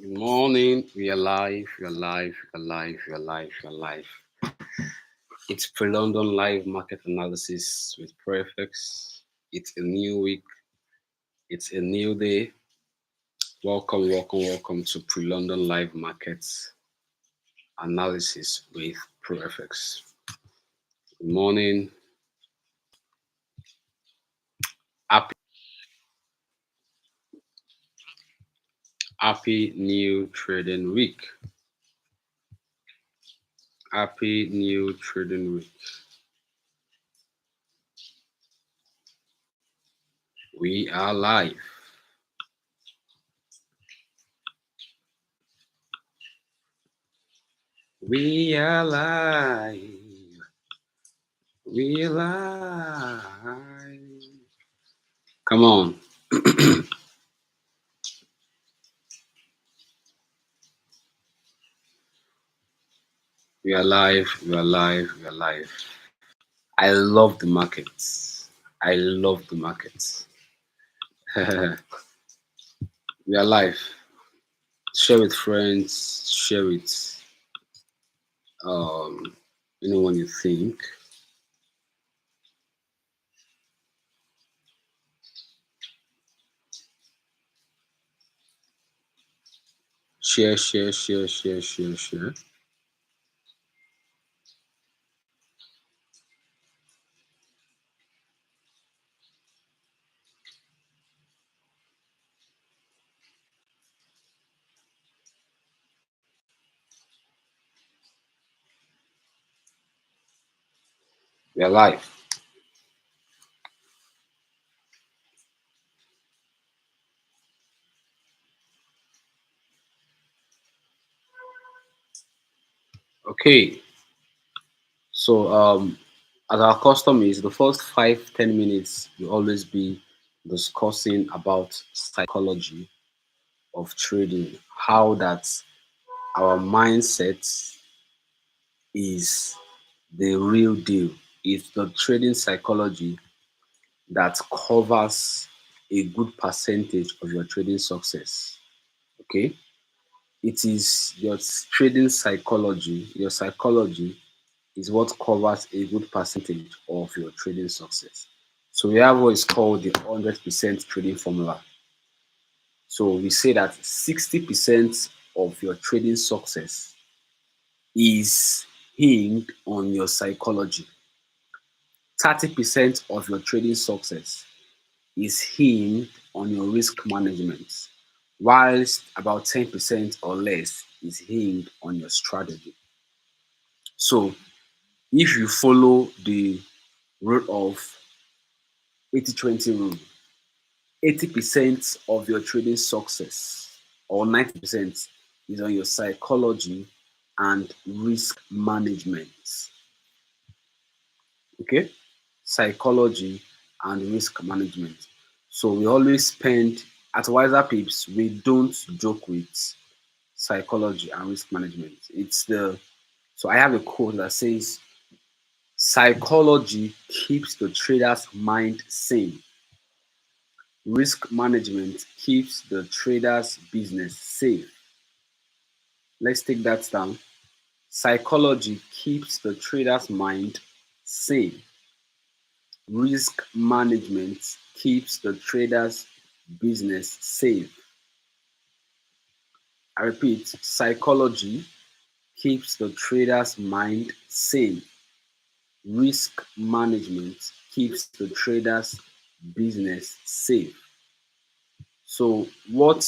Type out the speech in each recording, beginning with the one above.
Good morning. We are live. We are live. We are live. We are live. We are live. It's pre-London live market analysis with ProFx. It's a new week. It's a new day. Welcome, welcome, welcome to pre-London live markets analysis with ProFx. Good morning. Happy new trading week. Happy new trading week. We are live. We are live. We are live. Come on. We are live. We are live. We are live. I love the markets. I love the markets. We are live. Share with friends. Share with anyone you think. Share, share, share, share, share, share. We are live. Okay. So as our custom is, the first 5-10 minutes will always be discussing about psychology of trading, how that our mindset is the real deal. It's the trading psychology that covers a good percentage of your trading success. Okay, it is your trading psychology. Your psychology is what covers a good percentage of your trading success. So we have what is called the 100% trading formula. So we say that 60% of your trading success is hinged on your psychology. 30% of your trading success is hinged on your risk management, whilst about 10% or less is hinged on your strategy. So if you follow the rule of 80-20 rule, 80% of your trading success or 90% is on your psychology and risk management. Okay, psychology and risk management. So we always spend at Wiser Pips, we don't joke with psychology and risk management. It's the so I have a quote that says psychology keeps the trader's mind sane. Risk management keeps the trader's business safe. Let's take that down. Psychology keeps the trader's mind sane. Risk management keeps the trader's business safe. I repeat, psychology keeps the trader's mind sane. Risk management keeps the trader's business safe. So, what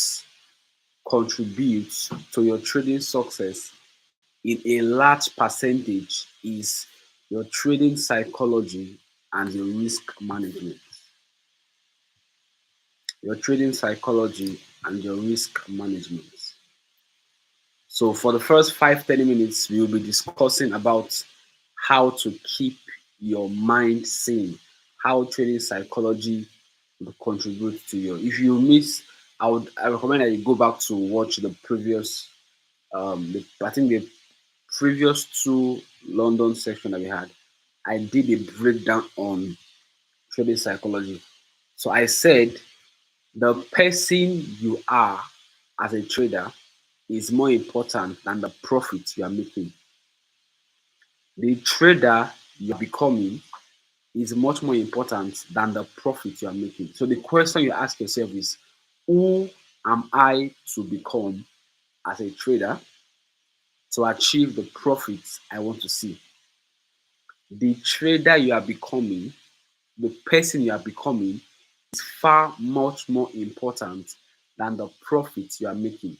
contributes to your trading success in a large percentage is your trading psychology and your risk management. Your trading psychology and your risk management. So for the first 5-10 minutes, we will be discussing about how to keep your mind sane, how trading psychology will contribute to you. If you miss, I recommend that you go back to watch the previous I think the previous two London section that we had. I did a breakdown on trading psychology. So I said the person you are as a trader is more important than the profit you are making. The trader you are becoming is much more important than the profit you are making. So the question you ask yourself is, who am I to become as a trader to achieve the profits I want to see? The trader you are becoming, the person you are becoming, is far much more important than the profits you are making,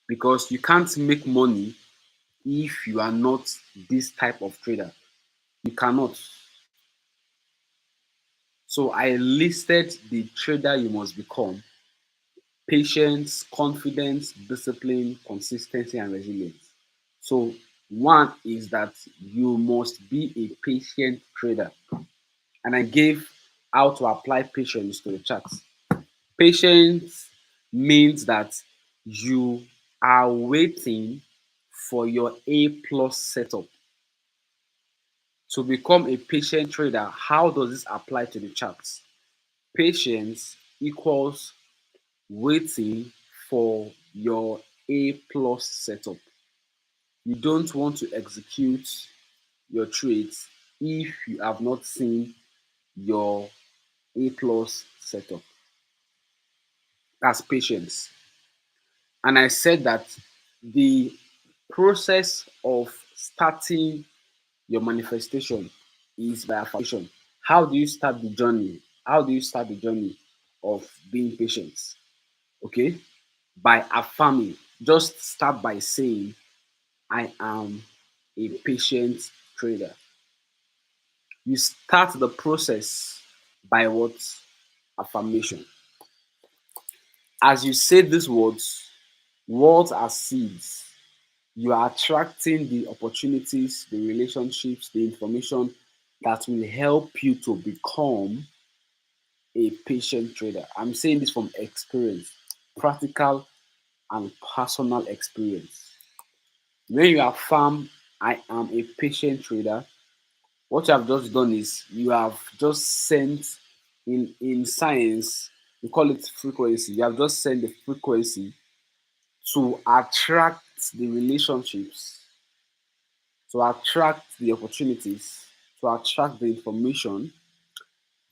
because you can't make money if you are not this type of trader. You cannot. So I listed the trader you must become: patience, confidence, discipline, consistency, and resilience. So one is that you must be a patient trader. And I gave how to apply patience to the charts. Patience means that you are waiting for your A plus setup. To become a patient trader, how does this apply to the charts? Patience equals waiting for your A plus setup. You don't want to execute your trades if you have not seen your A plus setup. That's patience. And I said that the process of starting your manifestation is by affirmation. How do you start the journey? How do you start the journey of being patient? Okay, by affirming. Just start by saying, I am a patient trader. You start the process by what? Affirmation. As you say these words, words are seeds. You are attracting the opportunities, the relationships, the information that will help you to become a patient trader. I'm saying this from experience, practical and personal experience. When you affirm, I am a patient trader, what you have just done is you have just sent, in science, we call it frequency. You have just sent the frequency to attract the relationships, to attract the opportunities, to attract the information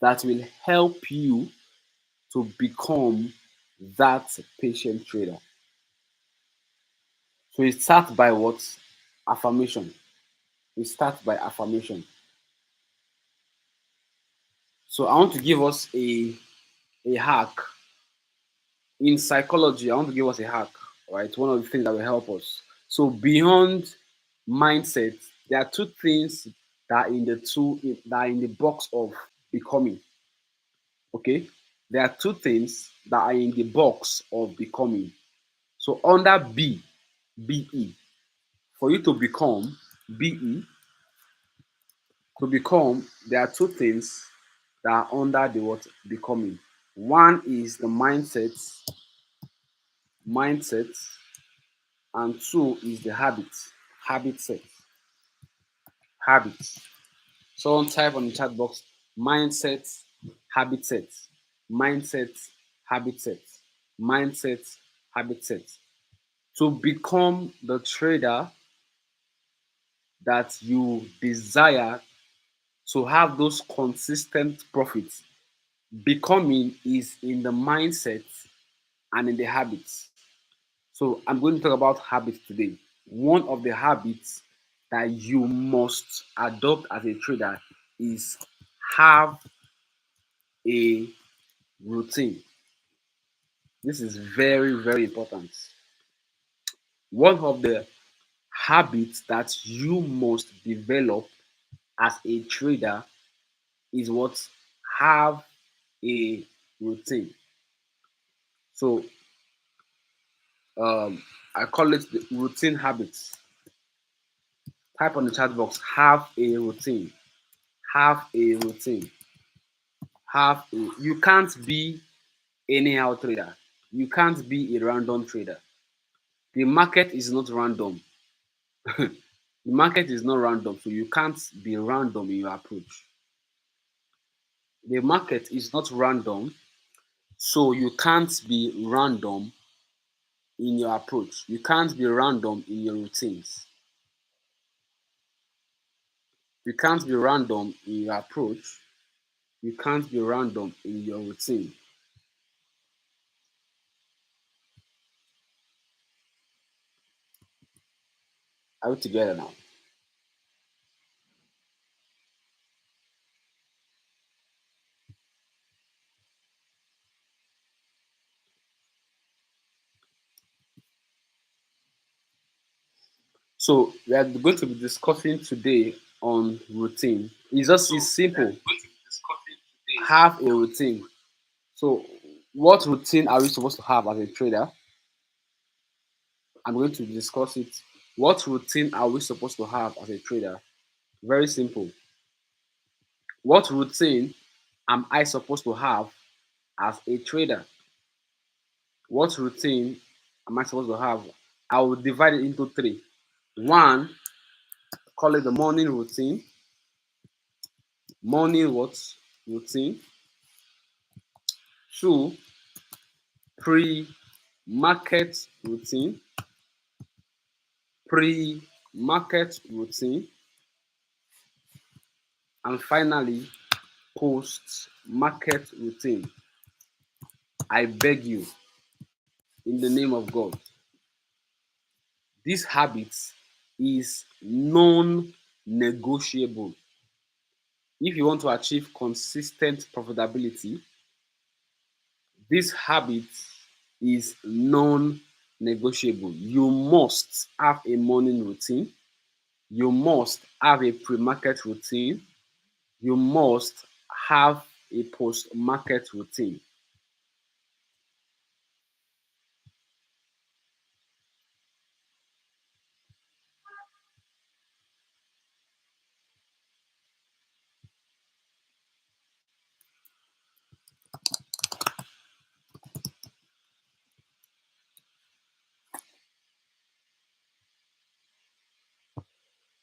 that will help you to become that patient trader. So it starts by what? Affirmation. It starts by affirmation. So I want to give us a hack. In psychology, I want to give us a hack, right? One of the things that will help us. So beyond mindset, there are two things that are in the box of becoming. Okay, there are two things that are in the box of becoming. So under BE, for you to become BE, to become, there are two things that are under the what? Becoming. One is the mindset, and two is the habit set. Habits. Someone type on the chat box: mindset, habit set, mindset, habit set, mindset, habit set. To become the trader that you desire, to have those consistent profits, becoming is in the mindset and in the habits. So I'm going to talk about habits today. One of the habits that you must adopt as a trader is have a routine. This is very, very important. One of the habits that you must develop as a trader is what? Have a routine. So I call it the routine habits. Type on the chat box: have a routine. Have a routine. You can't be anyhow trader. You can't be a random trader. The market is not random. The market is not random, so you can't be random in your approach. The market is not random, so you can't be random in your approach. You can't be random in your routines. You can't be random in your approach. You can't be random in your routine. Are we together now? So we are going to be discussing today on routine. It's simple. Have a routine. So what routine are we supposed to have as a trader? I'm going to discuss it. What routine are we supposed to have as a trader? Very simple. What routine am I supposed to have as a trader? What routine am I supposed to have? I will divide it into three. One, call it the morning routine. Morning what? Routine. Two, pre-market routine. Pre-market routine. And finally, post-market routine. I beg you, in the name of God, this habit is non-negotiable. If you want to achieve consistent profitability, this habit is non-negotiable. You must have a morning routine. You must have a pre-market routine. You must have a post-market routine.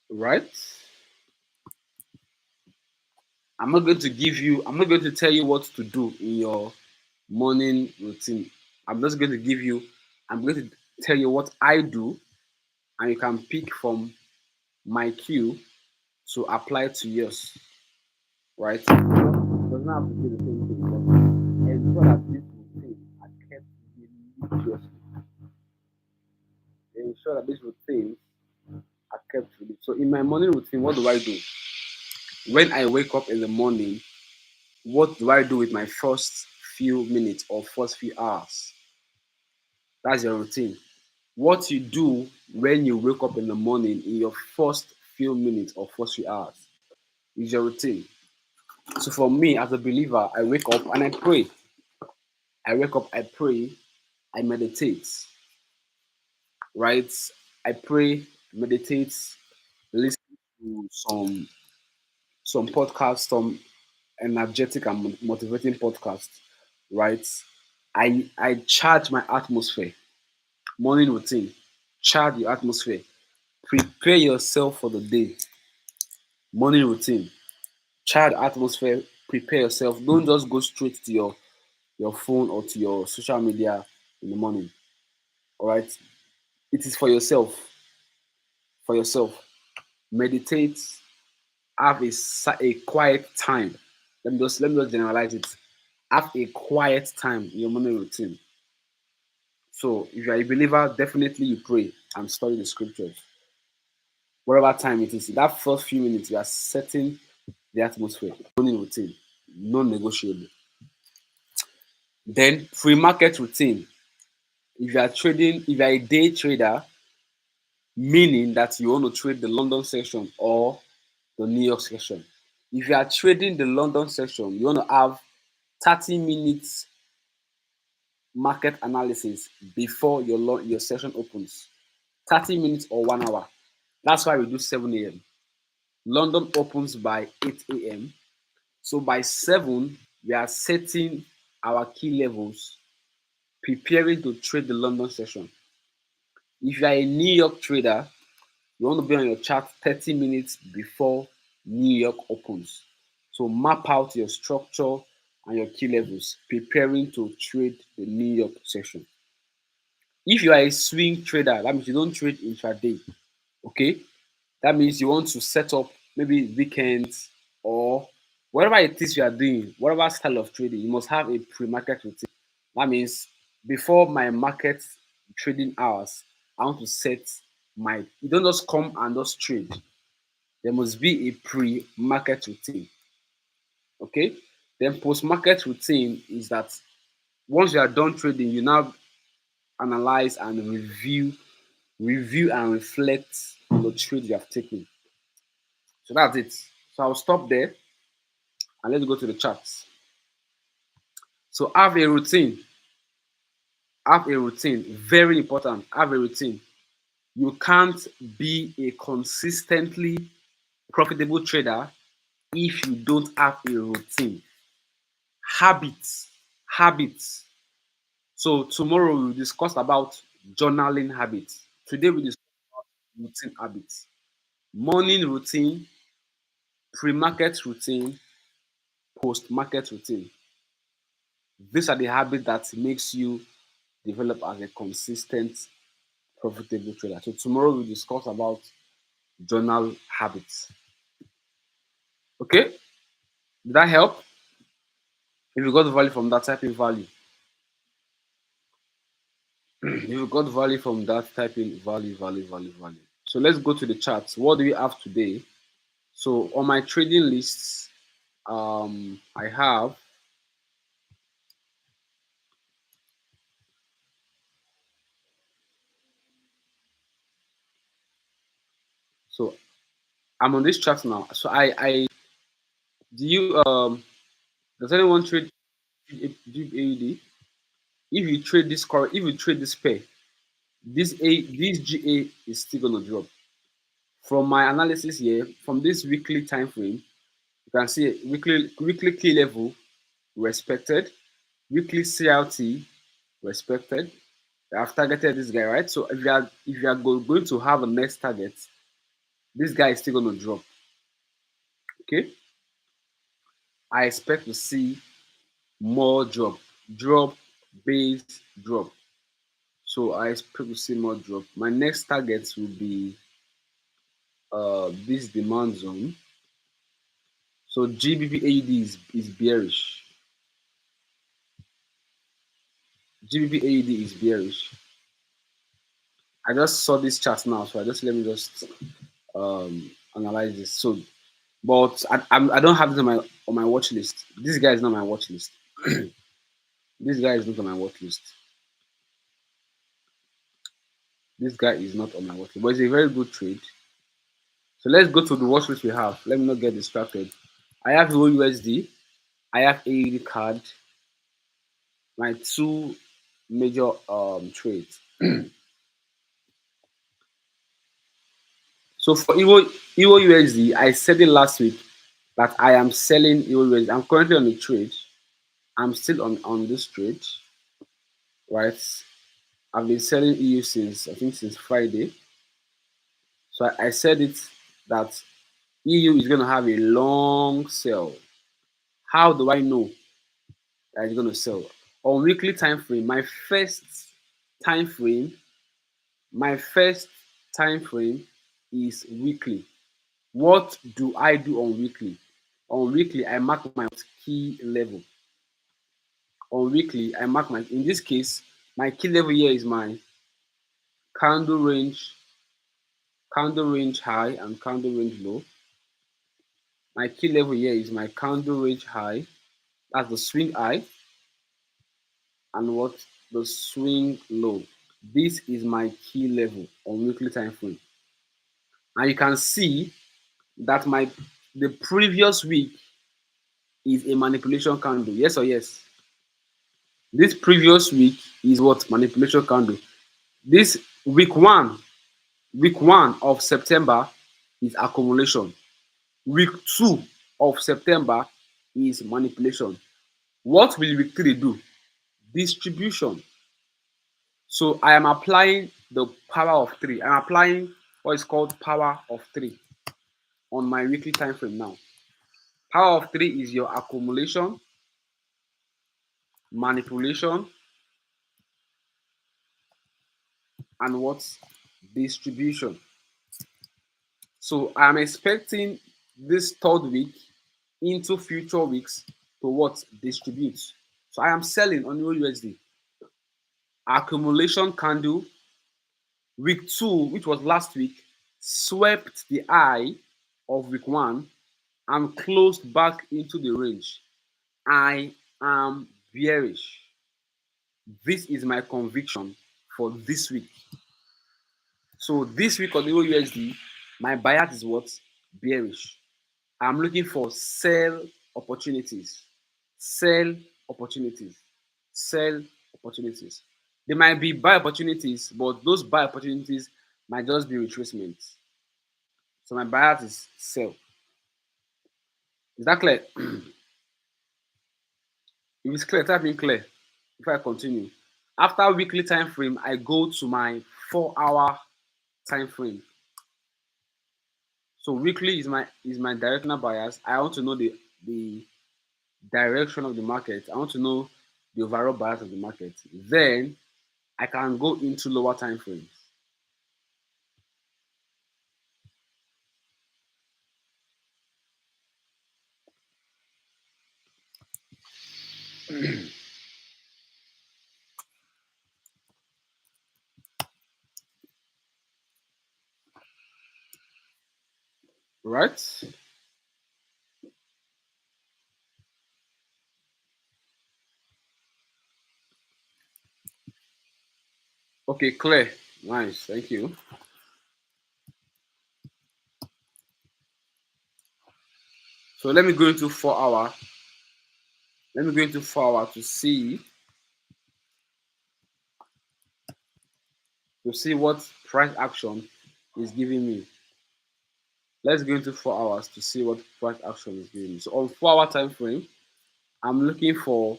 Right? I'm not going to tell you what to do in your morning routine. I'm just going to give you, I'm going to tell you what I do, and you can pick from my cue to apply to yours, right? It doesn't have to be the same thing, but ensure that this routine are kept religiously. Ensure that these routines are kept religiously. So in my morning routine, what do I do? When I wake up in the morning, what do I do with my first few minutes or first few hours? That's your routine. What you do when you wake up in the morning in your first few minutes or first few hours is your routine. So for me, as a believer, I wake up and I pray. I wake up, I pray, I meditate, right? I pray, meditate, listen to some podcasts, some energetic and motivating podcasts, right? I charge my atmosphere. Morning routine. Charge your atmosphere. Prepare yourself for the day. Morning routine. Charge atmosphere. Prepare yourself. Don't just go straight to your phone or to your social media in the morning. All right. It is for yourself. For yourself. Meditate. Have a quiet time. Let me just generalize it. Have a quiet time in your morning routine. So if you are a believer, definitely you pray and study the scriptures. Whatever time it is, that first few minutes, you are setting the atmosphere. Morning routine, non-negotiable. Then pre-market routine. If you are trading, if you are a day trader, meaning that you want to trade the London session or the New York session. If you are trading the London session, you want to have 30 minutes market analysis before your session opens. 30 minutes or 1 hour. That's why we do 7 a.m. London opens by 8 a.m. So by 7, we are setting our key levels, preparing to trade the London session. If you are a New York trader, you want to be on your chart 30 minutes before New York opens. So map out your structure and your key levels, preparing to trade the New York session. If you are a swing trader, that means you don't trade intraday. Okay, that means you want to set up maybe weekends or whatever it is you are doing, whatever style of trading, you must have a pre-market routine. That means before my market trading hours, I want to set my, you don't just come and just trade. There must be a pre-market routine. Okay. Then post-market routine is that once you are done trading, you now analyze and review and reflect on the trade you have taken. So that's it. So I'll stop there and let's go to the charts. So have a routine. Have a routine. Very important. Have a routine. You can't be a consistently profitable trader if you don't have a routine. Habits. Habits. So tomorrow we'll discuss about journaling habits. Today we discuss routine habits. Morning routine, pre-market routine, post-market routine. These are the habits that makes you develop as a consistent, profitable trader. So tomorrow we'll discuss about journal habits. Okay? Did that help? If you got value from that, type in value. If you got value from that, type in value. So let's go to the charts. What do we have today? So on my trading lists, I have, so I'm on this chart now. So I do you does anyone trade deep AUD? If you trade this if you trade this pair, this GA is still gonna drop. From my analysis here, from this weekly time frame, you can see weekly key level respected, weekly CLT respected. I've targeted this guy, right? So if you are going to have a next target, this guy is still going to drop. Okay, I expect to see more drop, base, drop. So I expect to see more drop. My next target will be this demand zone. So GBP is bearish. GBP is bearish. I just saw this chart now, so let me just analyze this. So, but I don't have this on my watch list. This guy is not my watch list. This guy is not on my watch list. This guy is not on my watch list, but it's a very good trade. So let's go to the watch list we have. Let me not get distracted. I have USD. I have AED card. My two major trades. So for Euro USD, I said it last week that I am selling Euro USD. I'm currently on the trade. I'm still on this trade, right? I've been selling EU since, I think, since Friday. So I said it that EU is going to have a long sell. How do I know that it's going to sell? On weekly time frame, time frame, my first time frame is weekly. What do I do on weekly? On weekly, I mark my key level. On weekly, I mark in this case, my key level here is my candle range high and candle range low. My key level here is my candle range high. That's the swing high. And what? The swing low. This is my key level on weekly time frame. And you can see that the previous week is a manipulation candle. Yes or yes? This previous week is what? Manipulation candle. This week one of September is accumulation. Week 2 of September is manipulation. What will week 3 do? Distribution. So I am applying the power of 3. I'm applying what is called power of 3 on my weekly time frame now. Power of 3 is your accumulation, manipulation, and what? Distribution. So I'm expecting this third week into future weeks to what? Distribute. So I am selling on USD. Accumulation candle, week 2, which was last week, swept the eye of week 1 and closed back into the range. I am bearish. This is my conviction for this week. So this week on the USD, my bias is what? Bearish. I'm looking for sell opportunities. Sell opportunities. Sell opportunities. There might be buy opportunities, but those buy opportunities might just be retracements. So my bias is sell. Is that clear? If it's clear, type in clear. If I continue. After weekly time frame, I go to my 4-hour time frame. So weekly is my directional bias. I want to know the direction of the market. I want to know the overall bias of the market. Then I can go into lower time frames. Right? Okay, clear. Nice. Thank you. So let me go into 4 hour. Let me go into 4 hour to see what price action is giving me. Let's go into 4 hours to see what price action is giving me. So on 4 hour time frame, I'm looking for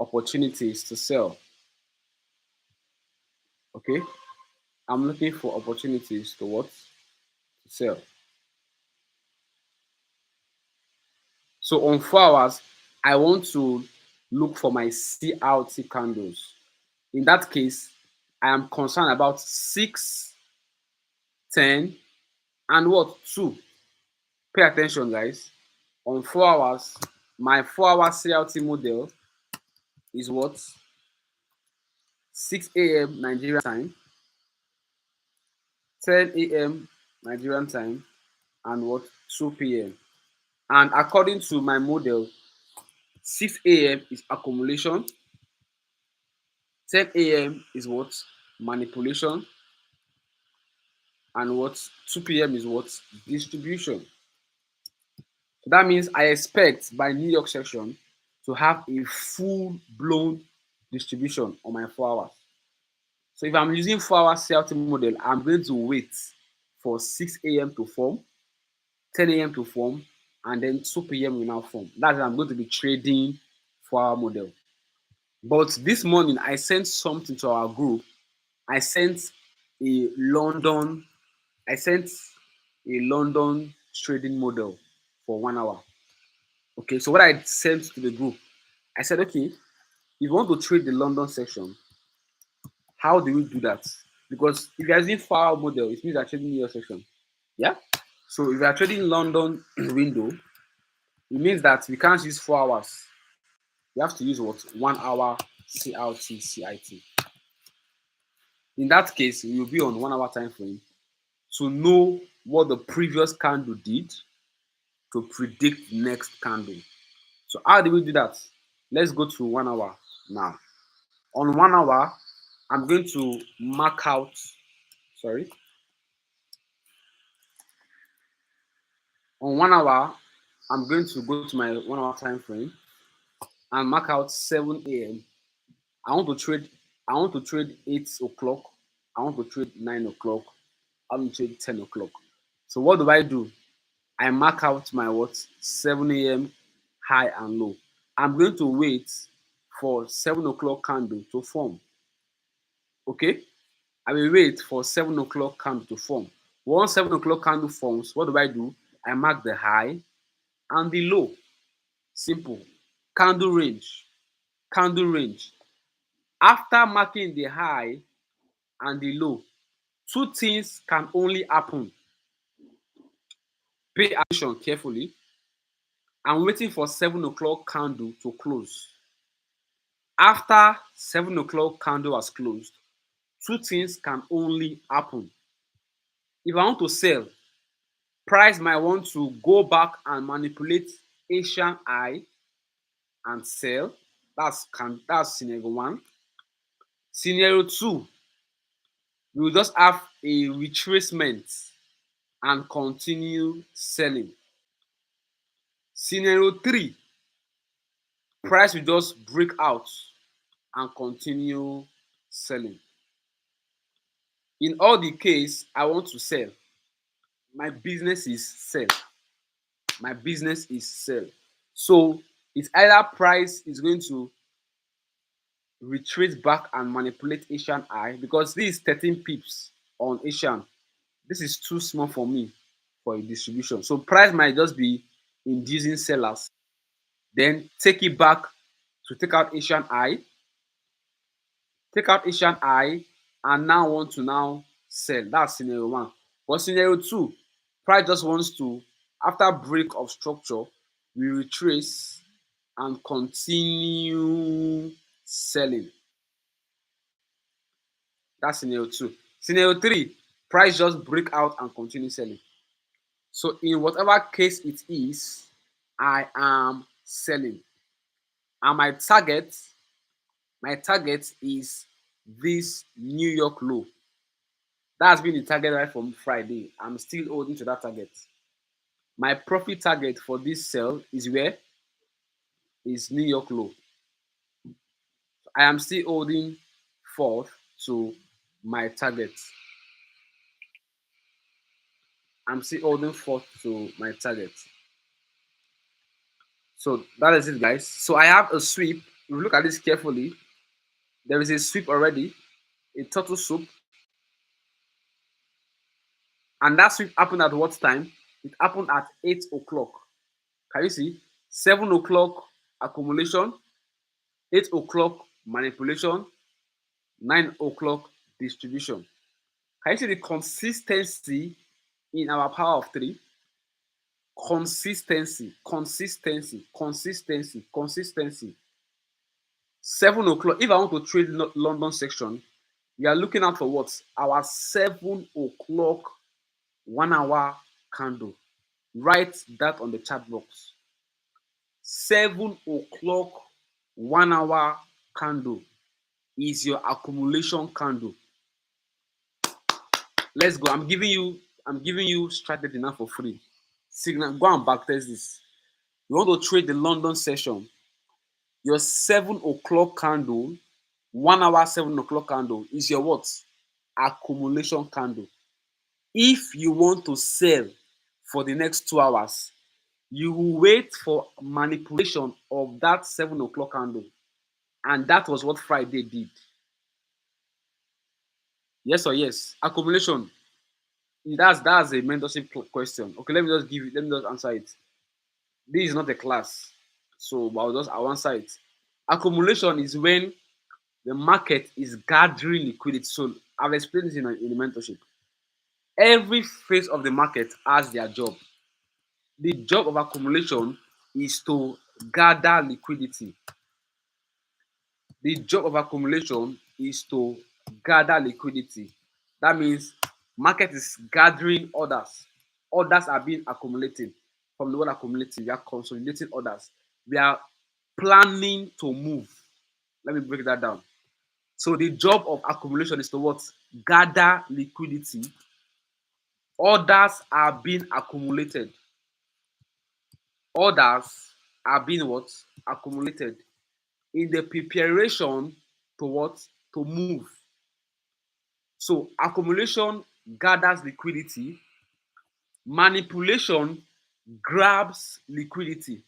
opportunities to sell. Okay, I'm looking for opportunities to what? To sell. So on 4 hours, I want to look for my CRT candles. In that case, I am concerned about 6, 10, and what? 2. Pay attention, guys. On 4 hours, my 4 hour CRT model is what? 6 a.m. Nigerian time, 10 a.m. Nigerian time, and what? 2 p.m. And according to my model, 6 a.m. is accumulation, 10 a.m. is what? Manipulation, and what? 2 p.m. is what? Distribution. So that means I expect by New York session to have a full blown distribution on my 4 hours. So if I'm using 4 hour CRT model, I'm going to wait for 6 a.m. to form, 10 a.m. to form, and then 2 p.m. will now form. That's I'm going to be trading 4 hour model. But this morning, I sent something to our group. I sent a London, I sent a London trading model for 1 hour. Okay, so what I sent to the group, I said, okay, if you want to trade the London section, how do we do that? Because if you're using 4 hour model, it means you're trading New York section. Yeah. So if you are trading London window, it means that we can't use 4 hours. We have to use what? 1 hour CRT CIT. In that case, we will be on 1 hour time frame to know what the previous candle did to predict next candle. So how do we do that? Let's go to 1 hour now. On 1 hour, I'm going to mark out, sorry. On 1 hour, I'm going to go to my 1 hour time frame and mark out 7 a.m. I want to trade 8 o'clock. I want to trade 9 o'clock. I want to trade 10 o'clock. So what do I do? I mark out my what? 7 a.m. high and low. I'm going to wait for 7 o'clock candle to form. Okay? I will wait for 7 o'clock candle to form. Once 7 o'clock candle forms, what do? I mark the high and the low. Simple. Candle range. Candle range. After marking the high and the low. Two things can only happen. Pay attention carefully. I'm waiting for 7 o'clock candle to close. After 7 o'clock candle has closed, two things can only happen. If I want to sell, price might want to go back and manipulate Asian high and sell. That's scenario one. Scenario two, we will just have a retracement and continue selling. Scenario three, price will just break out and continue selling. In all the case, I want to sell. My business is sell. My business is sell. So it's either price is going to retreat back and manipulate Asian high, because this is 13 pips on Asian. This is too small for me for a distribution. So price might just be inducing sellers, then take it back to take out Asian high, and now want to now sell. That's scenario one. But scenario two, price just wants to, after break of structure, we retrace and continue selling. That's scenario two. Scenario three, price just break out and continue selling. So in whatever case it is, I am selling. And my target is this New York low. That's been the target right from Friday. I'm still holding to that target. My profit target for this sell is where? Is New York low. I am still holding forth to my target. I'm still holding forth to my target. So that is it, guys. So I have a sweep. If you look at this carefully, there is a sweep already, a turtle soup. And that sweep happened at what time? It happened at 8 o'clock. Can you see? 7 o'clock accumulation, 8 o'clock manipulation, 9 o'clock distribution. Can you see the consistency in our power of three? Consistency, consistency, consistency, consistency. 7 o'clock. If I want to trade London section, we are looking out for what? Our 7 o'clock 1 hour candle. Write that on the chat box. 7 o'clock 1 hour candle is your accumulation candle. Let's go. I'm giving you strategy now for free. Signal, go and backtest this. You want to trade the London session. Your 7 o'clock candle, 1 hour 7 o'clock candle is your what? Accumulation candle. If you want to sell for the next 2 hours, you will wait for manipulation of that 7 o'clock candle. And that was what Friday did. Yes or yes? Accumulation. That's a mentorship question. Okay, let me just answer it. This is not a class, so I'll answer it. Accumulation is when the market is gathering liquidity. So I've explained this in the mentorship. Every phase of the market has their job. The job of accumulation is to gather liquidity. The job of accumulation is to gather liquidity. That means market is gathering orders. Orders are being accumulated. From the word accumulating, we are consolidating orders. We are planning to move. Let me break that down. So the job of accumulation is to what? Gather liquidity. Orders are being accumulated. Orders are being what? Accumulated in the preparation to what? To move. So accumulation gathers liquidity, manipulation grabs liquidity.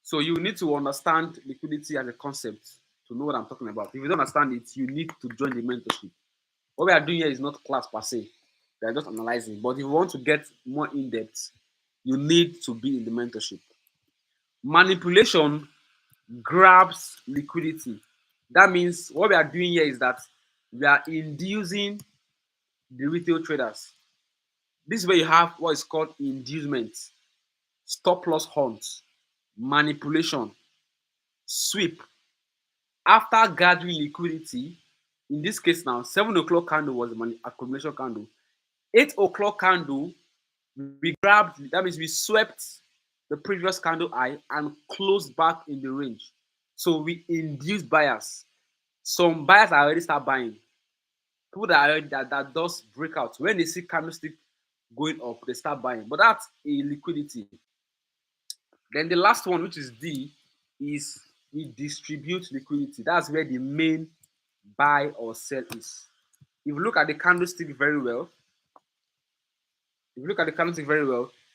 So you need to understand liquidity as a concept to know what I'm talking about. If you don't understand it, you need to join the mentorship. What we are doing here is not class per se. We are just analyzing. But if you want to get more in depth, you need to be in the mentorship. Manipulation grabs liquidity. That means what we are doing here is that We are inducing the retail traders. This is where you have what is called inducement, stop loss hunt, manipulation, sweep. After gathering liquidity, in this case now, 7 o'clock candle was the accumulation candle. 8 o'clock candle, we grabbed, that means we swept the previous candle high and closed back in the range. So we induced buyers. Some buyers are already start buying. People that are already, that does breakout. When they see candlestick going up, they start buying. But that's a liquidity. Then the last one, which is D, is we distribute liquidity. That's where the main buy or sell is. If you look at the candlestick very well,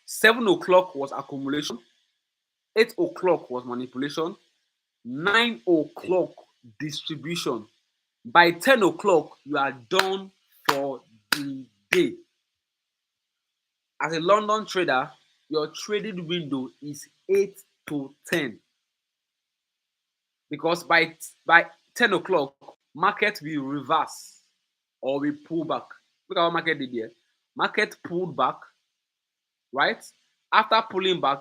7 o'clock was accumulation, 8 o'clock was manipulation, 9 o'clock distribution. By 10 o'clock, you are done for the day. As a London trader, your trading window is 8 to 10. Because by 10 o'clock, market will reverse or will pull back. Look at what market did here. Market pulled back, right? After pulling back,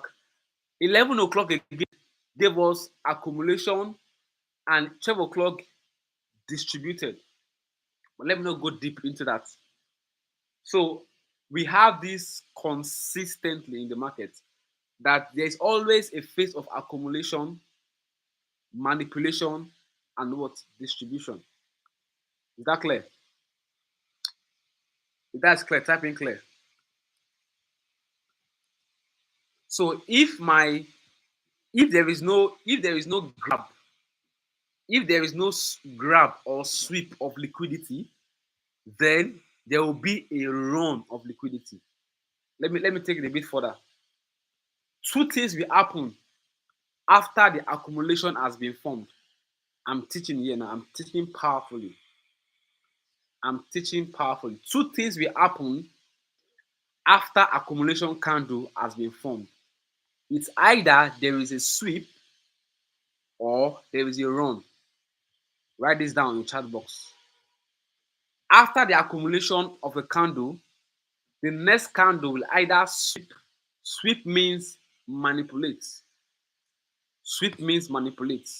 11 o'clock again gave us accumulation and 12 o'clock distributed. But let me not go deep into that. So we have this consistently in the market that there's always a phase of accumulation, manipulation, and what? Distribution. Is that clear? If that's clear, type in clear. So if there is no grab, if there is no grab or sweep of liquidity, then there will be a run of liquidity. Let me take it a bit further. Two things will happen after the accumulation has been formed. I'm teaching here now. I'm teaching powerfully. Two things will happen after accumulation candle has been formed. It's either there is a sweep or there is a run. Write this down in the chat box. After the accumulation of a candle, the next candle will either sweep. Sweep means manipulate. Sweep means manipulate.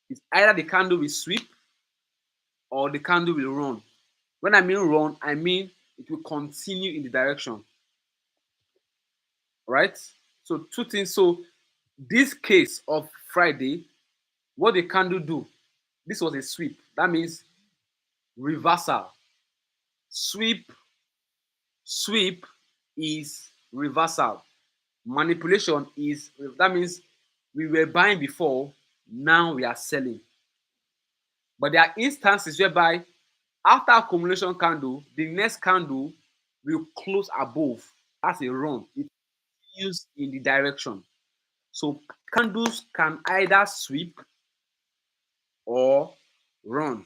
It's either the candle will sweep or the candle will run. When I mean run, I mean it will continue in the direction. Right? So two things. So this case of Friday, what the candle do? This was a sweep. That means reversal. Sweep, sweep is reversal. Manipulation is, that means we were buying before, now we are selling. But there are instances whereby after accumulation candle, the next candle will close above. That's a run. It continues in the direction. So candles can either sweep or run.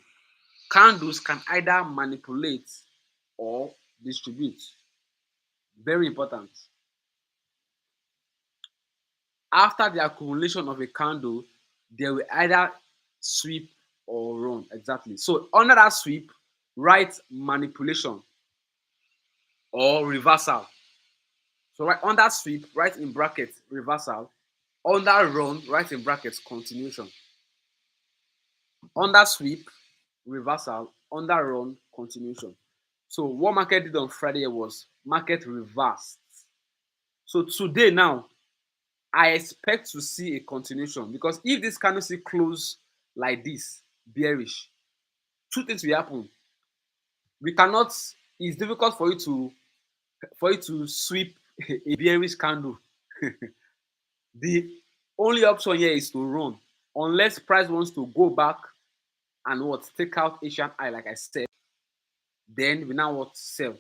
Candles can either manipulate or distribute. Very important. After the accumulation of a candle, they will either sweep or run. Exactly. So under that sweep, write manipulation or reversal. So right under sweep, write in brackets reversal. Under run, write in brackets continuation. Under sweep, reversal. Under run, continuation. So what market did on Friday was market reversed. So today now, I expect to see a continuation because if this candlestick close like this, bearish, two things will happen. We cannot. It's difficult for you to sweep a bearish candle. The only option here is to run, unless price wants to go back and what take out Asian high, like I said. Then we now want to sell.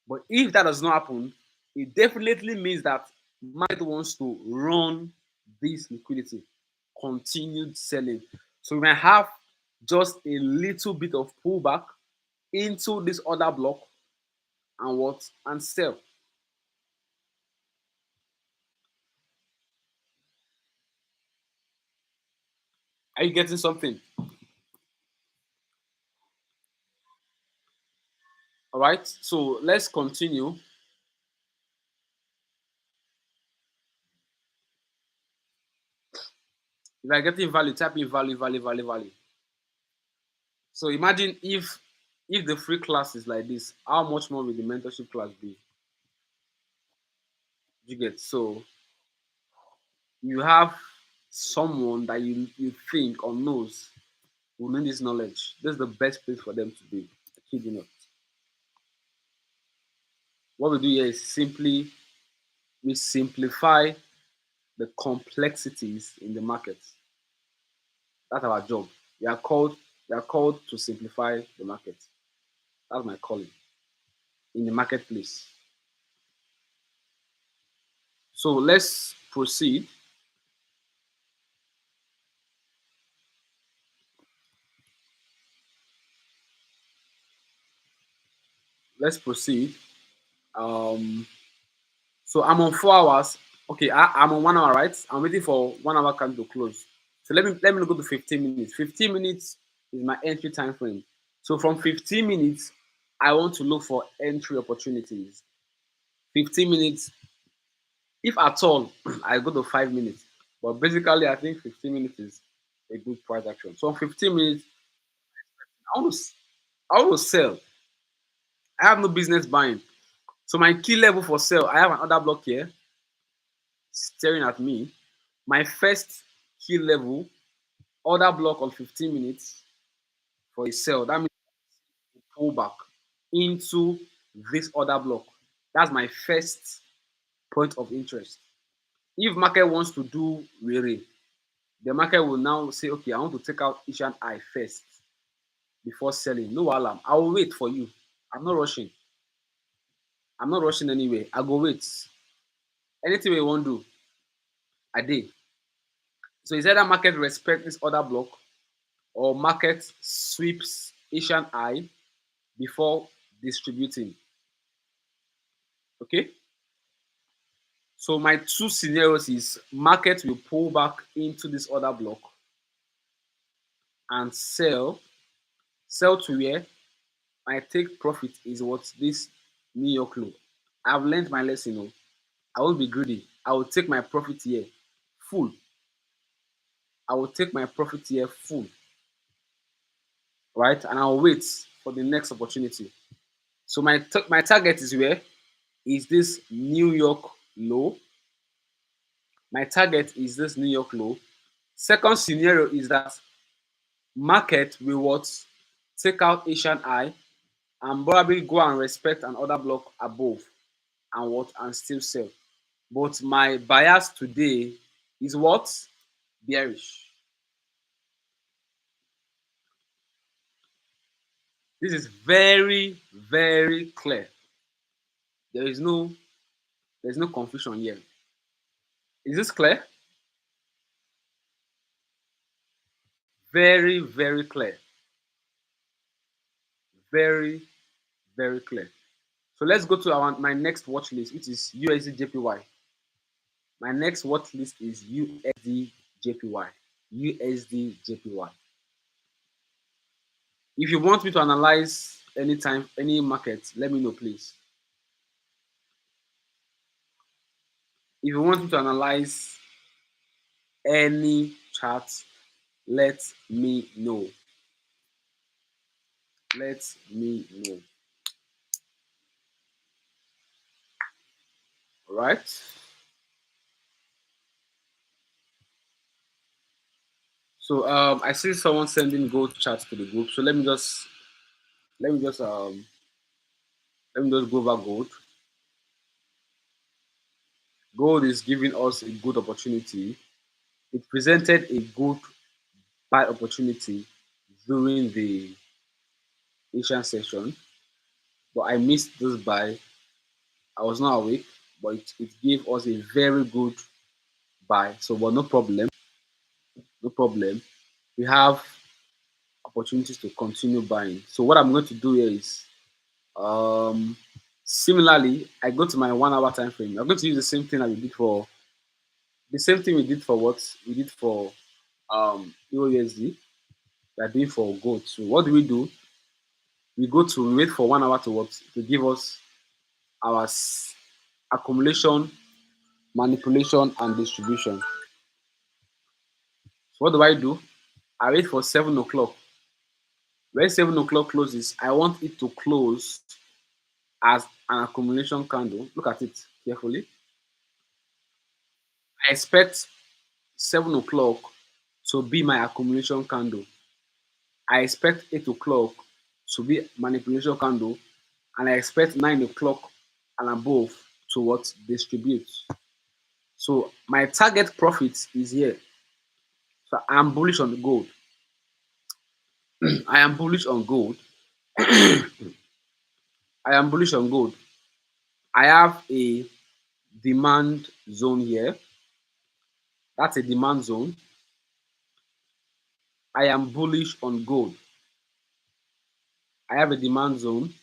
But if that does not happen, it definitely means that market wants to run this liquidity, continued selling. So we might have just a little bit of pullback into this other block and what and sell. Are you getting something? right, so let's continue. If I get in value, type in value, value, value, value. So imagine if the free class is like this, how much more will the mentorship class be? You get, so you have someone that you think or knows will need this knowledge. This is the best place for them to be. I kid you not. What we do here is simply we simplify the complexities in the market. That's our job. We are called to simplify the market. That's my calling in the marketplace. So let's proceed. Let's proceed. Um, so I'm on 4 hours. Okay, I'm on 1 hour, right? I'm waiting for 1 hour candle to close. So let me go to 15 minutes. 15 minutes is my entry time frame. So from 15 minutes, I want to look for entry opportunities. 15 minutes, if at all, I go to 5 minutes. But basically, I think 15 minutes is a good price action. So on 15 minutes, I want to, I want to sell. I have no business buying. So my key level for sell, I have another block here staring at me. My first key level, order block on 15 minutes for a sell. That means pull back into this order block. That's my first point of interest. If market wants to do really, the market will now say, okay, I want to take out each and I first before selling. No alarm. I will wait for you. I'm not rushing. I'm not rushing anyway. I go wait. Anything we want to do, I did. So it's either market respect this order block or market sweeps Asian eye before distributing. Okay. So my two scenarios is market will pull back into this order block and sell. Sell to where my take profit is what this New York low. I've learned my lesson. Oh. I won't be greedy. I will take my profit here full. I will take my profit here full, right? And I'll wait for the next opportunity. So my target is where is this New York low. My target is this New York low. Second scenario is that market will what take out Asian eye and probably go and respect another block above and what and still sell. But my bias today is what bearish. This is very very clear. There is no confusion here. Is this clear? Very very clear. Very very clear. So let's go to my next watch list, which is USD JPY. My next watch list is USD JPY. USD JPY. If you want me to analyze anytime, any market, let me know, please. If you want me to analyze any chart, let me know. Let me know. All right. So I see someone sending gold charts to the group. So let me just um let me just go over gold. Gold is giving us a good opportunity. It presented a good buy opportunity during the Asian session, but I missed this buy. I was not awake, but it gave us a very good buy. So, but no problem, no problem. We have opportunities to continue buying. So, what I'm going to do here is, um, similarly, I go to my 1 hour time frame. I'm going to use the same thing that we did for the same thing we did for what we did for EURUSD. We are doing for gold. So, what do we do? We wait for 1 hour to what? To give us our accumulation, manipulation, and distribution. So what do I do? I wait for 7 o'clock. When 7 o'clock closes, I want it to close as an accumulation candle. Look at it carefully. I expect 7 o'clock to be my accumulation candle. I expect 8 o'clock to be manipulation candle, and I expect 9 o'clock and above to what? Distribute. So my target profit is here. So I am bullish on the gold. I am bullish on gold. I am bullish on gold. I have a demand zone here. That's a demand zone. I am bullish on gold. I have a demand zone.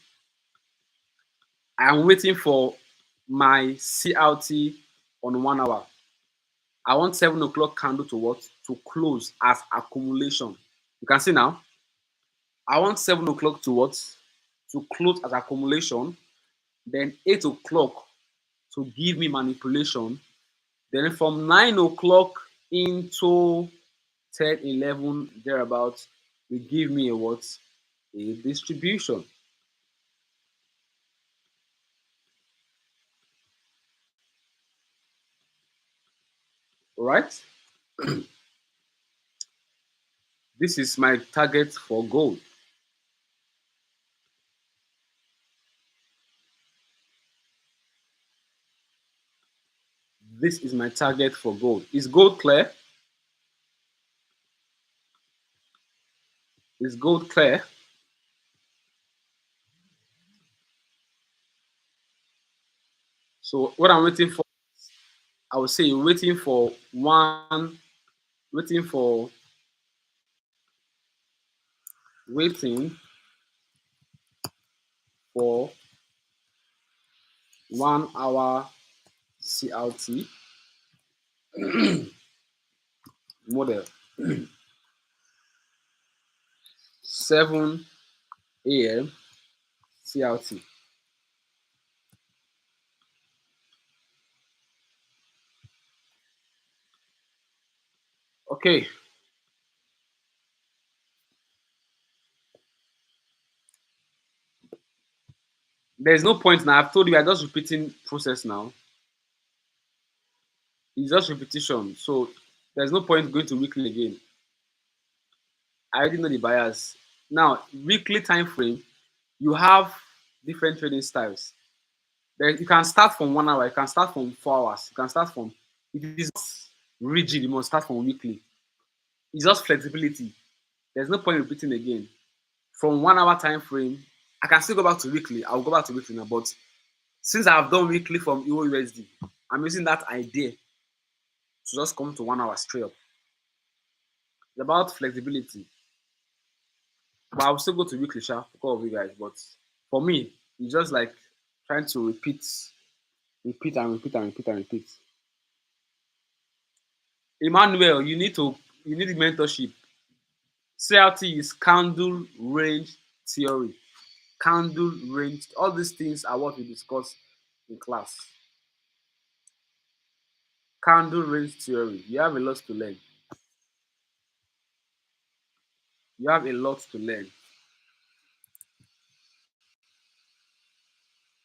I am waiting for my CLT on 1 hour. I want 7 o'clock candle to what? To close as accumulation. You can see now. I want 7 o'clock to what? To close as accumulation. Then 8 o'clock to give me manipulation. Then from 9 o'clock into 10, 11, thereabouts, will give me a what? A distribution. Right? This is my target for gold. This is my target for gold. Is gold clear? Is gold clear? So what I'm waiting for, I would say waiting for waiting for 1 hour CLT model, 7 a.m. CLT. Okay, there's no point now. I've told you, I'm just repeating process now. It's just repetition. So there's no point going to weekly again. I already know the bias. Now, weekly time frame, you have different trading styles. You can start from 1 hour, you can start from 4 hours, you can start from, it is not rigid, you must start from weekly. It's just flexibility. There's no point repeating again. From 1 hour time frame, I can still go back to weekly. I'll go back to weekly now, but since I've done weekly from Euro USD, I'm using that idea to just come to 1 hour straight up. It's about flexibility. But I'll still go to weekly sharp because of you guys. But for me, it's just like trying to repeat and repeat and repeat and repeat. Emmanuel, you need mentorship. CRT is candle range theory. Candle range, all these things are what we discuss in class. Candle range theory. You have a lot to learn. You have a lot to learn.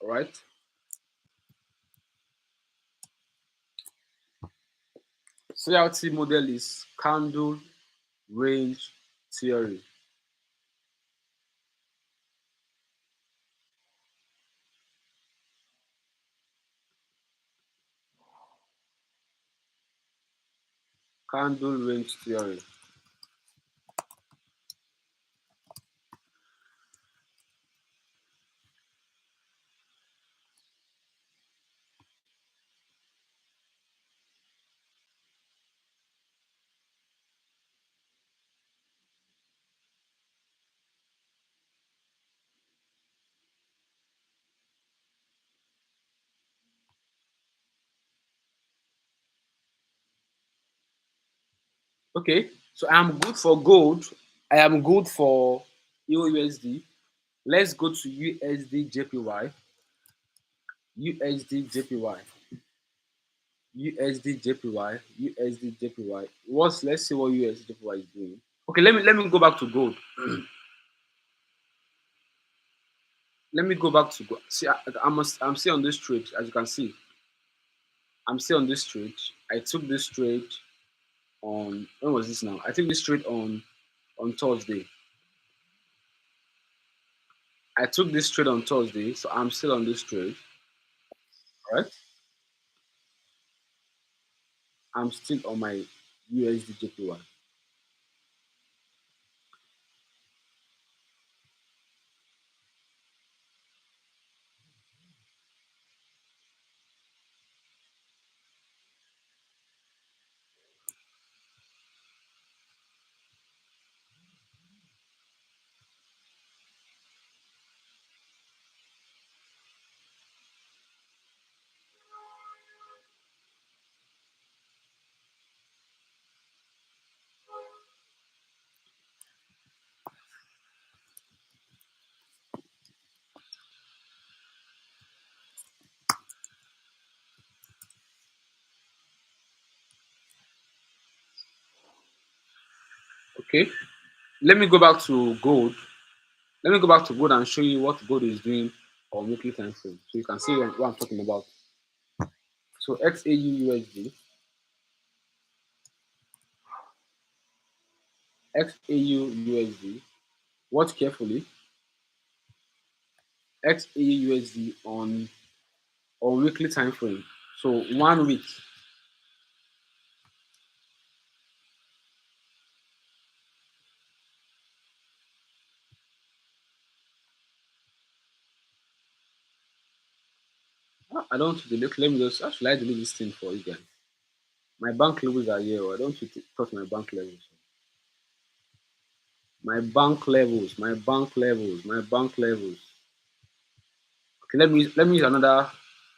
All right. CRT model is candle range theory. Candle range theory. Okay, so I'm good for gold. I am good for Euro USD. Let's go to USD JPY. USD JPY. USD JPY. USD JPY. Let's see what USD JPY is doing. Okay, let me go back to gold. Let me go back to gold. See, I'm still on this trade, as you can see. I'm still on this trade. I took this trade on, when was this now? I took this trade on Thursday. I took this trade on Thursday, so I'm still on this trade. Right? I'm still on my USD JPY. Okay. Let me go back to gold. Let me go back to gold and show you what gold is doing on weekly time frame, so you can see what I'm talking about. So XAU USD, XAU USD. Watch carefully. XAU USD on weekly time frame. So 1 week. I don't want to delete. Let me just. Actually, I delete this thing for you guys. My bank levels are here. I don't want to touch my bank levels. My bank levels. My bank levels. My bank levels. Okay, let me use another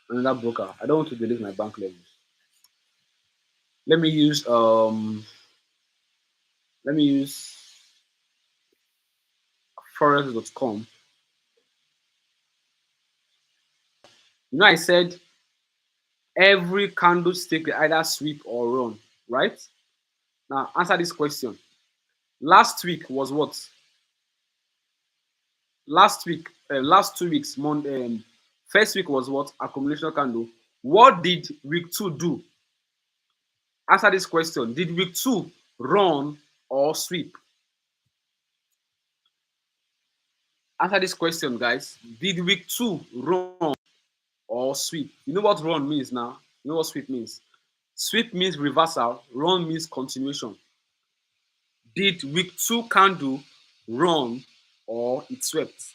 broker. I don't want to delete my bank levels. Let me use let me use forex.com. You know, I said every candlestick will either sweep or run, right? Now answer this question. Last week was what? Last week, last 2 weeks, Monday. First week was what? Accumulation candle. What did week two do? Answer this question. Did week two run or sweep? Answer this question, guys. Did week two run or sweep? You know what run means now? You know what sweep means? Sweep means reversal, run means continuation. Did week two candle run or it swept?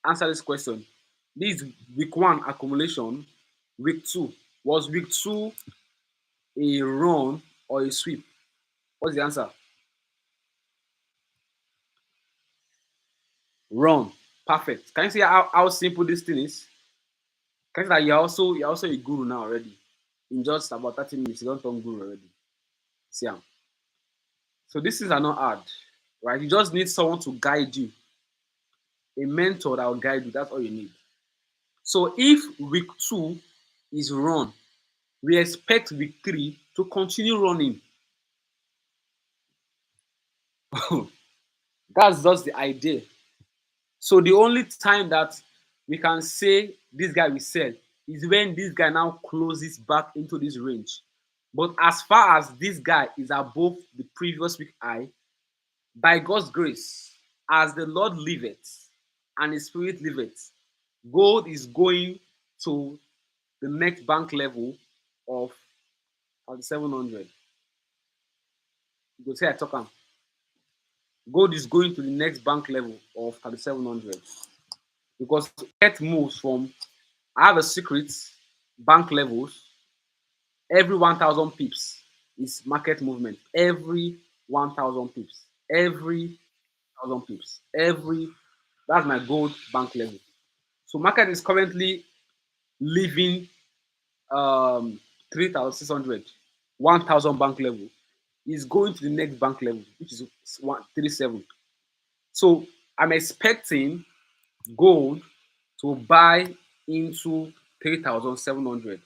Answer this question. This is week one accumulation. Week two. Was week two a run or a sweep? What's the answer? Run. Perfect. Can you see how simple this thing is? Can you see that you're also a guru now already? In just about 30 minutes, you don't turn guru already. See am. So this things are not hard, right? You just need someone to guide you, a mentor that will guide you. That's all you need. So if week two is run, we expect week three to continue running. That's just the idea. So the only time that we can say this guy will sell is when this guy now closes back into this range. But as far as this guy is above the previous week high, by God's grace, as the Lord liveth and his spirit liveth, gold is going to the next bank level of 700. You go say I talk am. Gold is going to the next bank level of 3700 because it moves from, I have a secret, bank levels every 1000 pips is market movement. Every 1000 pips. Every 1000 pips. That's my gold bank level. So market is currently leaving 3600, 1000 bank level is going to the next bank level, which is 137. So I'm expecting gold to buy into 3,700.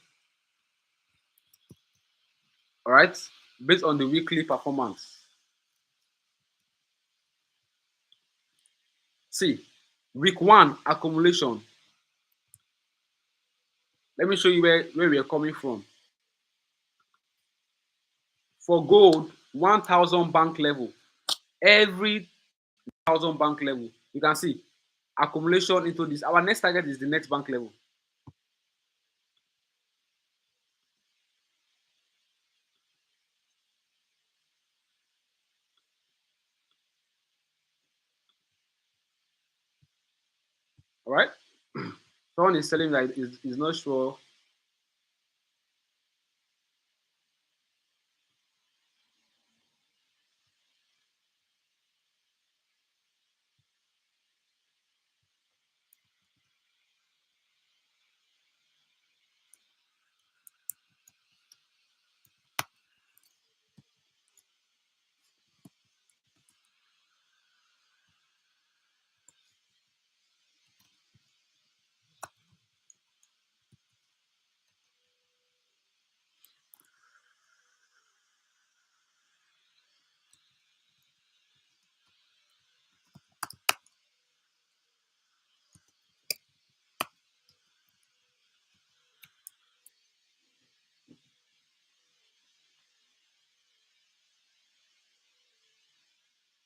All right, based on the weekly performance. See, week one accumulation. Let me show you where we are coming from. For gold, 1,000 bank level. Every 1,000 bank level, you can see accumulation into this. Our next target is the next bank level. All right. Someone is telling me that is not sure.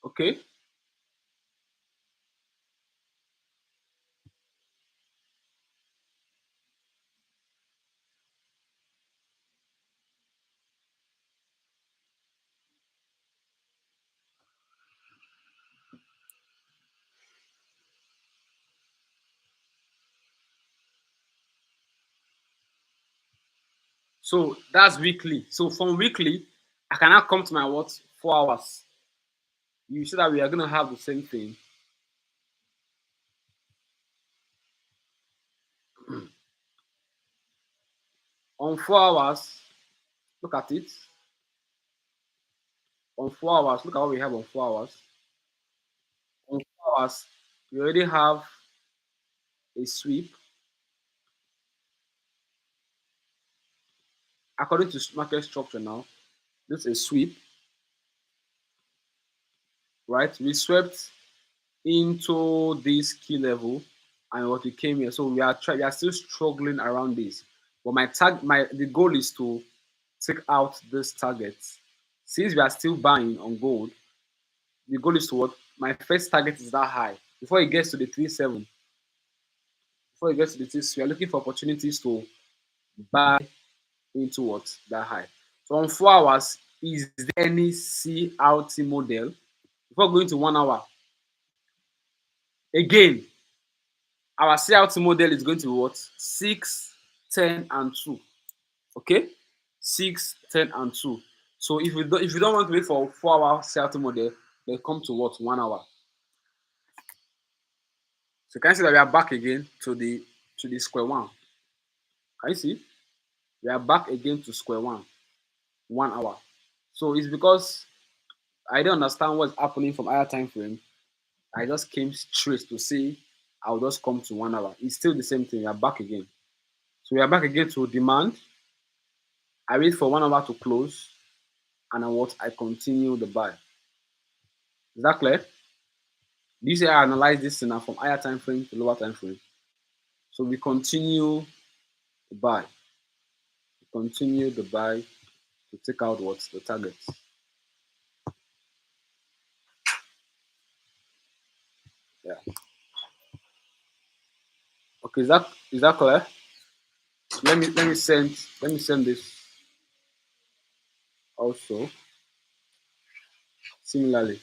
Okay. So that's weekly. So from weekly, I can now come to my what 4 hours. You see that we are gonna have the same thing. On 4 hours, look at it. On 4 hours, look at what we have on 4 hours. On 4 hours, we already have a sweep. According to market structure now, this is a sweep, right? We swept into this key level and what we came here. So we are still struggling around this. But the goal is to take out this target. Since we are still buying on gold, the goal is to what? My first target is that high. Before it gets to the 3.7, before it gets to the 3, we are looking for opportunities to buy into what? That high. So on 4 hours, is there any CRT model? Before going to 1 hour, again, our CRT model is going to be what? 6, 10, and 2. Okay? 6, 10, and 2. So if you don't want to wait for 4 hour CRT model, then come to what? 1 hour. So can you see that we are back again to the square one? Can you see? We are back again to square one, 1 hour. So it's because I don't understand what's happening from higher time frame. I just came straight to say I'll just come to 1 hour. It's still the same thing. We are back again. So we are back again to demand. I wait for 1 hour to close, and I continue the buy. Is that clear? This year I analyze this now from higher time frame to lower time frame. So we continue the buy. We continue the buy to take out what's the target. Yeah. Okay, is that clear? Let me send this also similarly.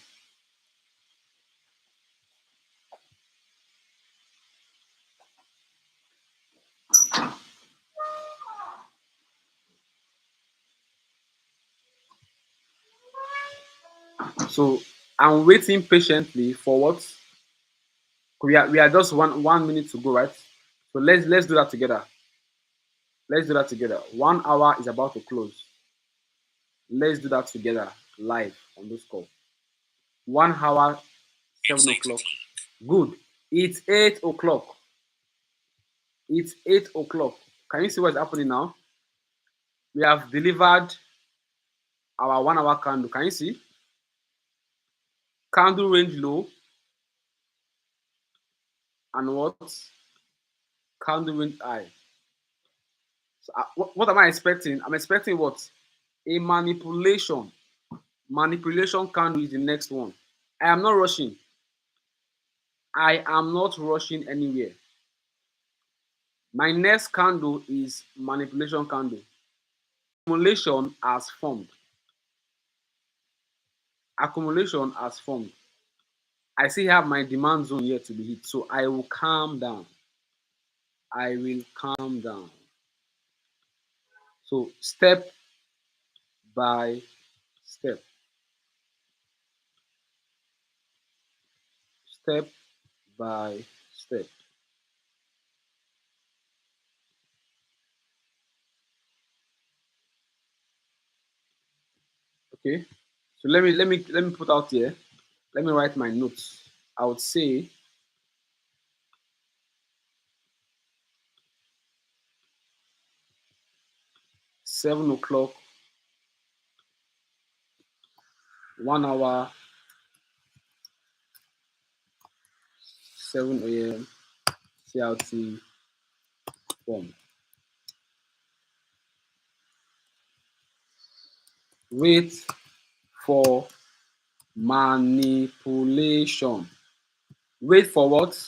So I'm waiting patiently for what we are just one minute to go, right? So let's do that together. Let's do that together. 1 hour is about to close. Let's do that together live on this call. 1 hour 7 o'clock. Good. It's 8 o'clock. It's 8 o'clock. Can you see what's happening now? We have delivered our 1 hour candle. Can you see? Candle range low and what? Candle range high. So, what am I expecting? I'm expecting what? A manipulation. Manipulation candle is the next one. I am not rushing. I am not rushing anywhere. My next candle is manipulation candle. Accumulation has formed. Accumulation has formed. I still have my demand zone yet to be hit. So I will calm down. I will calm down. So step by step. Step by step. Okay. So let me put out here. Let me write my notes. I would say 7 o'clock, 1 hour, 7 a.m. CRT form. Wait for manipulation. Wait for what?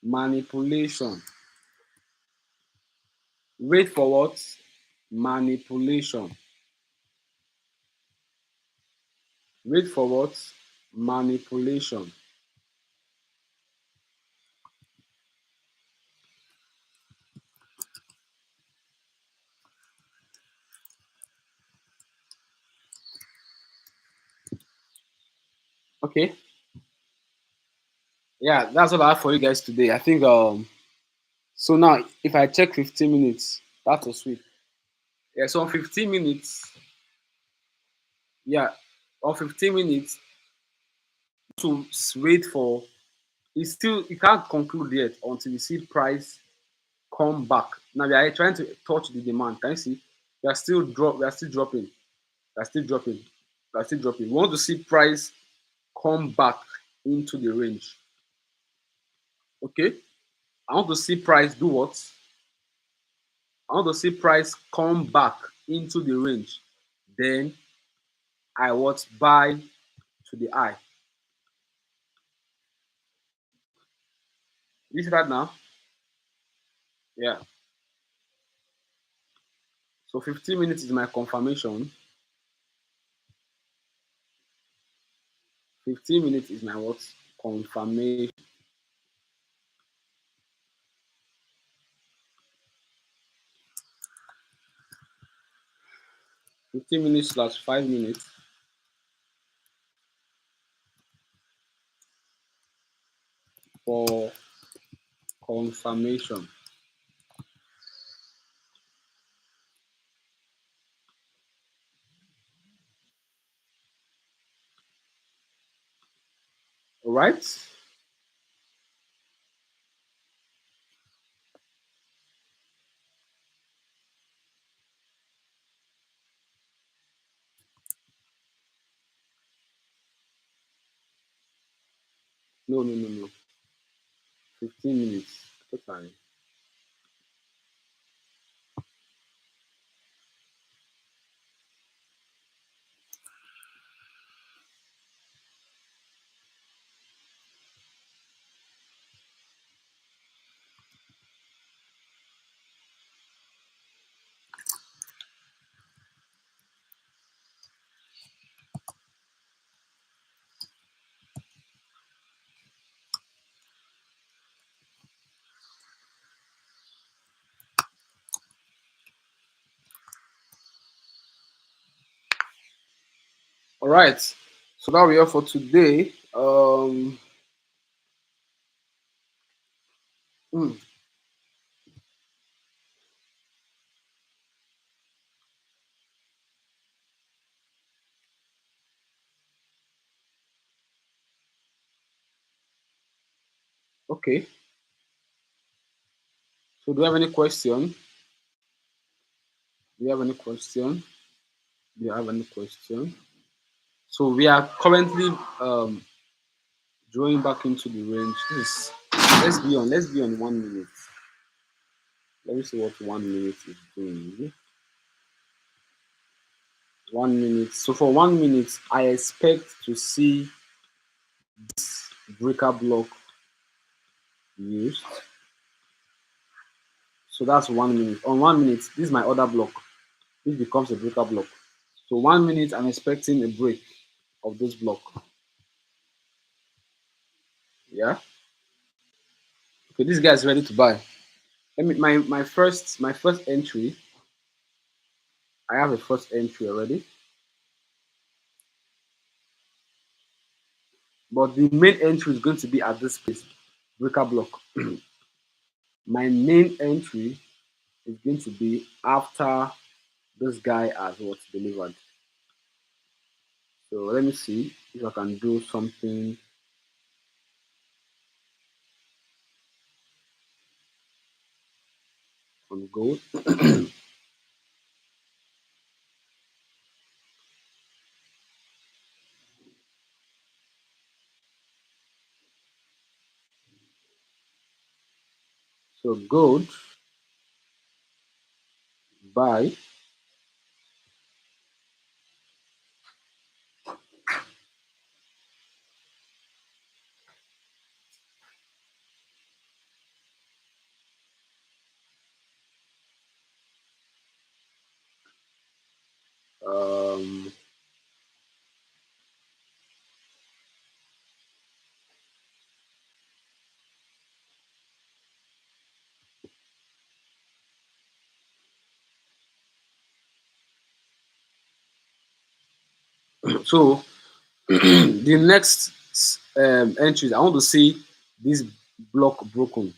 Manipulation. Wait for what? Manipulation. Wait for what? Manipulation. Okay. Yeah, that's all I have for you guys today. I think so now if I check 15 minutes, that was sweet. Yeah, so on 15 minutes, yeah, on 15 minutes to wait for it's still you can't conclude yet until you see price come back. Now we are trying to touch the demand. Can you see? We are still dropping. We are still dropping. We are still dropping. We want to see price come back into the range. Okay? I want to see price do what? I want to see price come back into the range. Then I want buy to the high. You see that now? Yeah. So 15 minutes is my confirmation. 15 minutes is my what? Confirmation. 15 minutes slash 5 minutes for confirmation. All right? No, no, no, no. 15 minutes. Totally. All right. So that we are for today. Hmm. Okay. So do you have any question? Do you have any question? Do you have any question? So we are currently drawing back into the range. This let's be on 1 minute. Let me see what 1 minute is doing. 1 minute. So for 1 minute, I expect to see breaker block used. So that's 1 minute. On 1 minute, this is my other block. This becomes a breaker block. So 1 minute, I'm expecting a break of this block. Yeah. Okay, this guy is ready to buy. Let me my first entry. I have a first entry already, but the main entry is going to be at this place, breaker block. My main entry is going to be after this guy has what delivered. So let me see if I can do something on gold. So gold buy. Um, so the next entries, I want to see this block broken.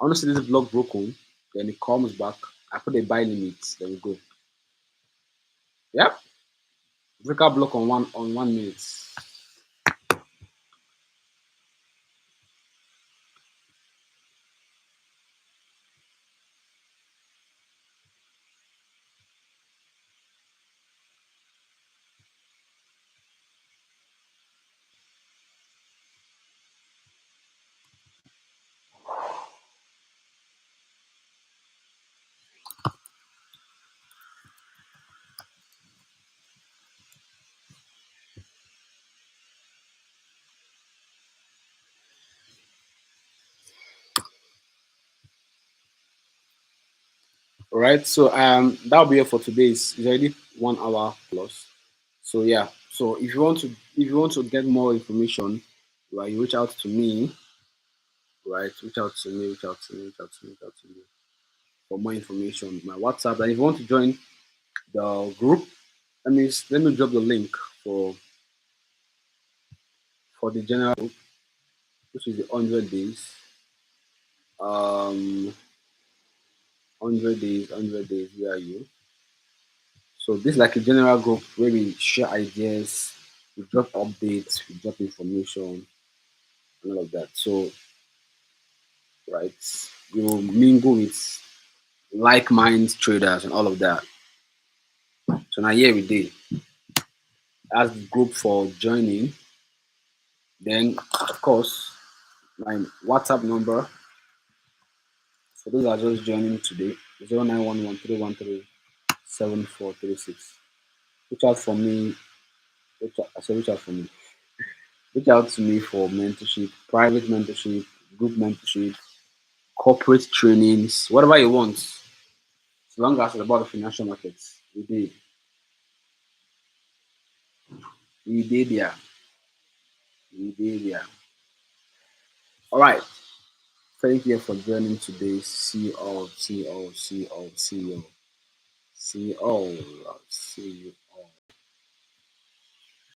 I want to see this block broken. Then it comes back. I put a buy limit. Then we go. Yep. Breaker block on 1 minute. All right. So that'll be it for today. It's already 1 hour plus. So yeah. So if you want to get more information, right, you reach out to me. Right, reach out to me. Reach out to me. Reach out to me. Reach out to me for more information. My WhatsApp. And if you want to join the group, let me drop the link for the general group, which is the 100 days. 100 days. 100 days. Where are you? So this is like a general group where we share ideas, we drop updates, we drop information, and all of that. So right, you mingle with like-minded traders and all of that. So now here we did. Ask the group for joining. Then of course my WhatsApp number. For those that are just joining today, 0911 313 7436. Reach out for me. Reach out for me. Reach out to me for mentorship, private mentorship, group mentorship, corporate trainings, whatever you want, as long as it's about the financial markets. We did there. We did there. All right. Thank you for joining today. See you all. See you all. See you all. See you all. See you all. See you.